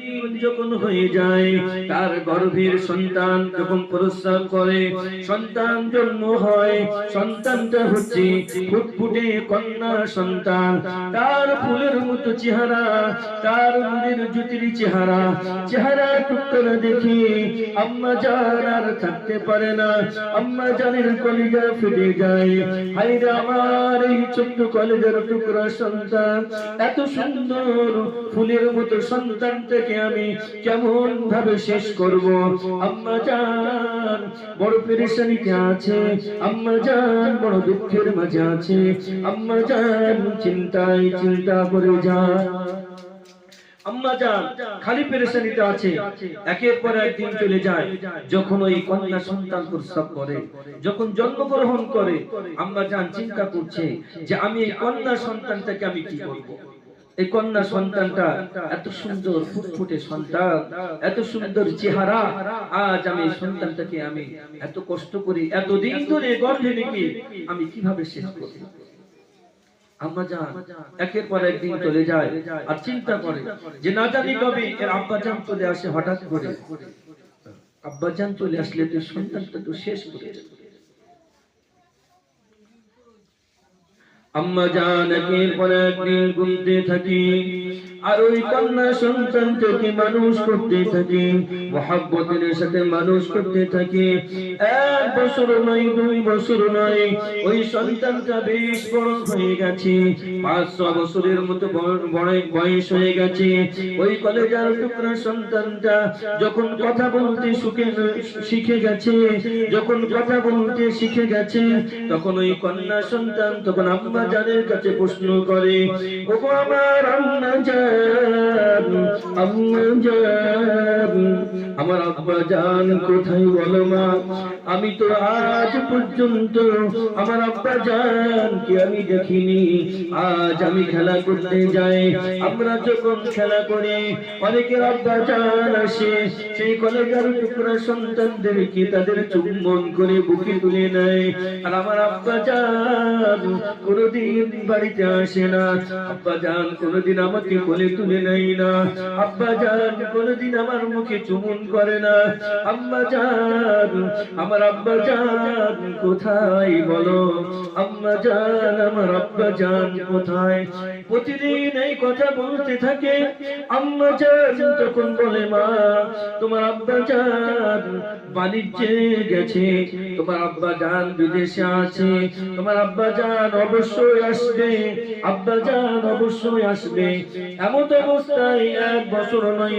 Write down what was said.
দীর্ঘদিন যখন হয়ে যায়, তার গর্ভের সন্তান যখন প্রসব করে, সন্তান জন্ম হয়, সন্তানটা হচ্ছে ফুটফুটে কন্যা সন্তান। তার ফুলের মতো চেহারা, তার নূরের জ্যোতির চেহারা, চেহারা টুকরা দেখে আম্মা জান আর থাকতে পারে না। আম্মা জানের কলিজা ফেটে যায়। হায়রে আমার এই ছোট্ট কলিজার টুকরা সন্তান, এত সুন্দর ফুলের মতো সন্তানটাকে আমি কেমন ভাবে শেষ করব? আম্মা জান বড় পেরেশানিতে আছে, আম্মা জান বড় দুঃখের মাঝে আছে, আম্মা জান চিন্তায় চিন্তা করে যায়। আম্মা জান খালি পেরেশানিতে আছে। একের পর এক দিন চলে যায়। যখন ওই কন্যা সন্তান প্রসব করে, যখন জন্মগ্রহণ করে, আম্মা জান চিন্তা করছে যে আমি এই কন্যা সন্তানটাকে আমি কি করব। এই কন্যা সন্তানটা এত সুন্দর ফুটফুটে সন্তান, এত সুন্দর চেহারা, আজ আমি এই সন্তানটাকে আমি এত কষ্ট করি, এতদিন ধরে গর্ভে রেখে আমি কিভাবে শেষ করব। আম্মা জান একের পর একদিন চলে যায় আর চিন্তা করে যে না জানি কবে এর আব্বা জান চলে আসে হঠাৎ করে। আব্বা জান চলে আসলে তো সন্তানটা তো শেষ করে দেবে। আম্মা জান একের পর একদিন গুনতে থাকি আর ওই কন্যা সন্তানটাকে মানুষ করতে থাকি, মহব্বতের সাথে মানুষ করতে থাকি। 1 বছর নয়, 2 বছর নয়, ওই সন্তানটা বেশ বড় হয়ে গেছে। 5-6 বছরের মতো বড় বয়স হয়ে গেছে। ওই কলেজার টুকরা সন্তানটা যখন কথা বলতে শিখে গেছে, যখন কথা বলতে শিখে গেছে, তখন ওই কন্যা সন্তান তখন আম্মা জানের কাছে প্রশ্ন করে, ওগো আমার আম্মা জান, আম্মা জান, আমার আব্বা জান কোথায় বলো মা? আমি তো আজ পর্যন্ত আমার আব্বা জানকে আমি দেখিনি। আজ আমি খেলা করতে যাই, আমরা যখন খেলা করি অনেকের আব্বা জান আসে, সেই কলেজার টুকরা সন্তানদেরকে তাদের চুম্বন করে বুকে তুলে নেয়। আর আমার আব্বা জান কোনদিন বাড়িতে আসে না, আব্বা জান কোনদিন আমাকে কোলে তুলে নেয় না, আব্বা জান কোনদিন আমার মুখে চুমুন করে না। আম্মা জান, আমার আব্বা জান কোথায় বলো? আম্মা জান, আমার আব্বা জান কোথায়? প্রতিদিন এই কথা বলতে থাকে। আম্মা জান তখন বলে, মা তোমার আব্বা জান বাণিজ্যে গেছে, তোমার আব্বা জান বিদেশে আছে, তোমার আব্বা জান অবশ্যই আসবে, আব্বা জান অবশ্যই আসবে। এমন অবস্থায় 1 বছর নয়